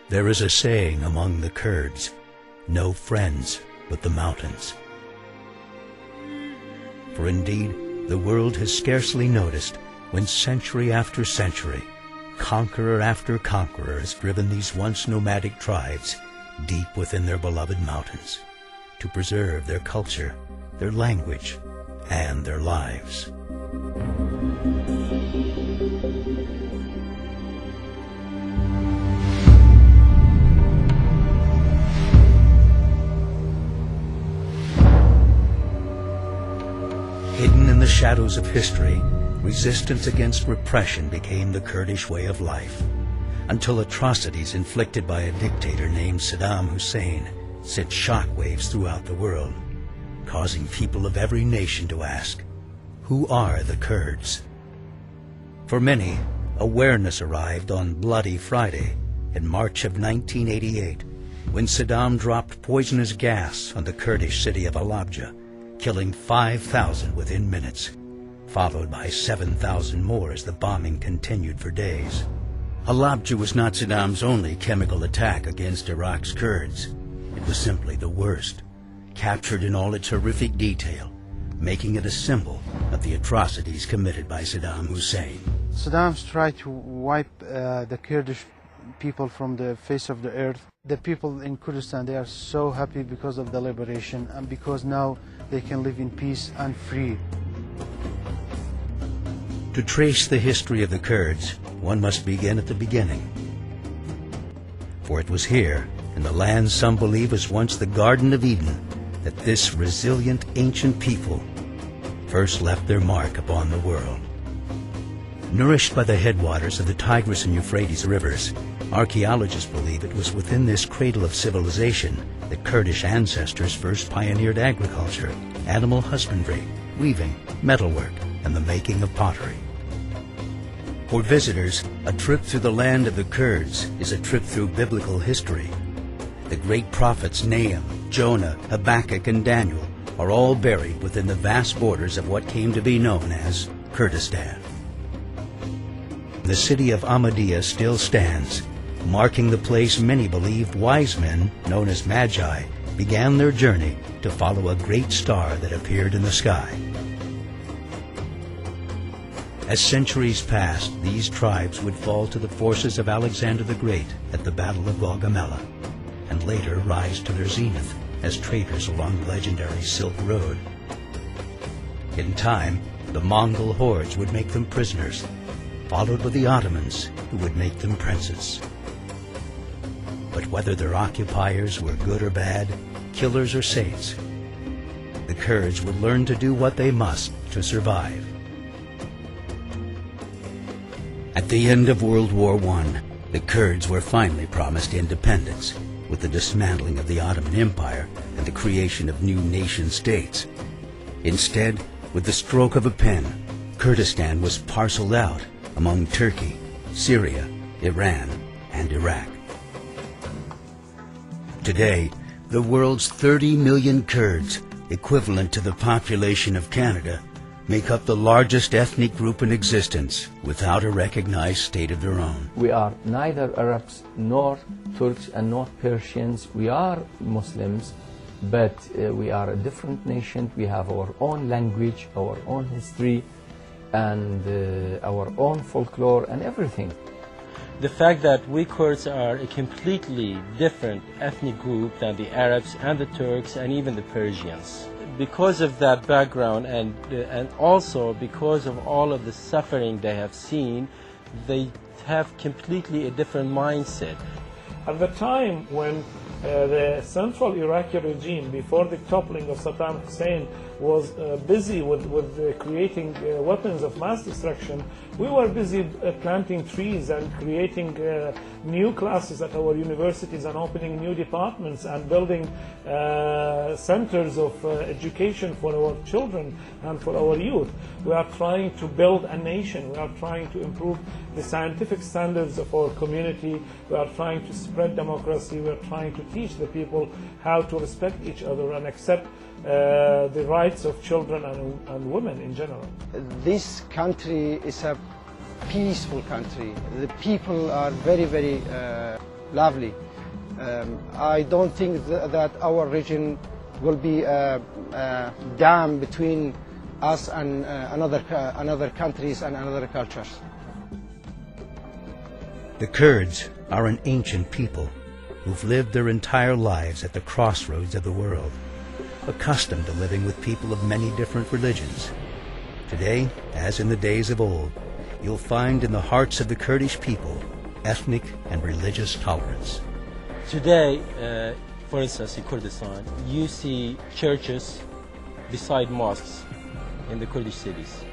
There is a saying among the Kurds, no friends but the mountains. For indeed, the world has scarcely noticed when century after century, conqueror after conqueror has driven these once nomadic tribes deep within their beloved mountains to preserve their culture, their language, and their lives. Hidden in the shadows of history, resistance against repression became the Kurdish way of life, until atrocities inflicted by a dictator named Saddam Hussein sent shockwaves throughout the world, causing people of every nation to ask, who are the Kurds? For many, awareness arrived on Bloody Friday in March of 1988, when Saddam dropped poisonous gas on the Kurdish city of Halabja, killing 5,000 within minutes, followed by 7,000 more as the bombing continued for days. Halabja was not Saddam's only chemical attack against Iraq's Kurds. It was simply the worst, captured in all its horrific detail, making it a symbol of the atrocities committed by Saddam Hussein. Saddam's tried to wipe the Kurdish people from the face of the earth. The people in Kurdistan, they are so happy because of the liberation and because now they can live in peace and free. To trace the history of the Kurds, one must begin at the beginning. For it was here, in the land some believe was once the Garden of Eden, that this resilient ancient people first left their mark upon the world. Nourished by the headwaters of the Tigris and Euphrates rivers, archaeologists believe it was within this cradle of civilization that Kurdish ancestors first pioneered agriculture, animal husbandry, weaving, metalwork, and the making of pottery. For visitors, a trip through the land of the Kurds is a trip through biblical history. The great prophets Nahum, Jonah, Habakkuk, and Daniel are all buried within the vast borders of what came to be known as Kurdistan. The city of Ahmadiyya still stands, marking the place many believed wise men, known as Magi, began their journey to follow a great star that appeared in the sky. As centuries passed, these tribes would fall to the forces of Alexander the Great at the Battle of Gaugamela, and later rise to their zenith as traders along the legendary Silk Road. In time, the Mongol hordes would make them prisoners, followed by the Ottomans, who would make them princes. But whether their occupiers were good or bad, killers or saints, the Kurds would learn to do what they must to survive. At the end of World War I, the Kurds were finally promised independence, with the dismantling of the Ottoman Empire and the creation of new nation-states. Instead, with the stroke of a pen, Kurdistan was parceled out among Turkey, Syria, Iran, and Iraq. Today, the world's 30 million Kurds, equivalent to the population of Canada, make up the largest ethnic group in existence without a recognized state of their own. We are neither Arabs nor Turks and not Persians. We are Muslims, but we are a different nation. We have our own language, our own history, and our own folklore and everything. The fact that we Kurds are a completely different ethnic group than the Arabs and the Turks and even the Persians. Because of that background and also because of all of the suffering they have seen, they have completely a different mindset. At the time when the central Iraqi regime, before the toppling of Saddam Hussein, was busy with creating weapons of mass destruction, we were busy planting trees and creating new classes at our universities and opening new departments and building centers of education for our children and for our youth. We are trying to build a nation. We are trying to improve the scientific standards of our community. We are trying to spread democracy. We are trying to teach the people how to respect each other and accept the rights of children and women in general. This country is a peaceful country. The people are very, very lovely. I don't think that our region will be a dam between us and another countries and another cultures. The Kurds are an ancient people who've lived their entire lives at the crossroads of the world, accustomed to living with people of many different religions. Today, as in the days of old, you'll find in the hearts of the Kurdish people ethnic and religious tolerance. Today, for instance, in Kurdistan, you see churches beside mosques in the Kurdish cities.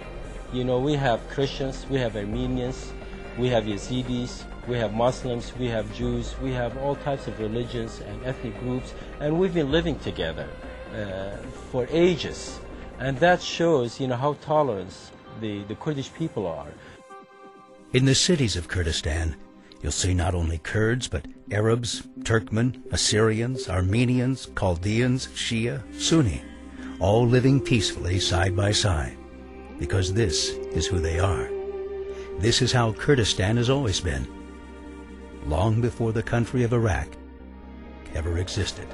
You know, we have Christians, we have Armenians, we have Yazidis, we have Muslims, we have Jews, we have all types of religions and ethnic groups, and we've been living together for ages. And that shows, you know, how tolerant the Kurdish people are. In the cities of Kurdistan, you'll see not only Kurds, but Arabs, Turkmen, Assyrians, Armenians, Chaldeans, Shia, Sunni, all living peacefully side by side, because this is who they are. This is how Kurdistan has always been, long before the country of Iraq ever existed.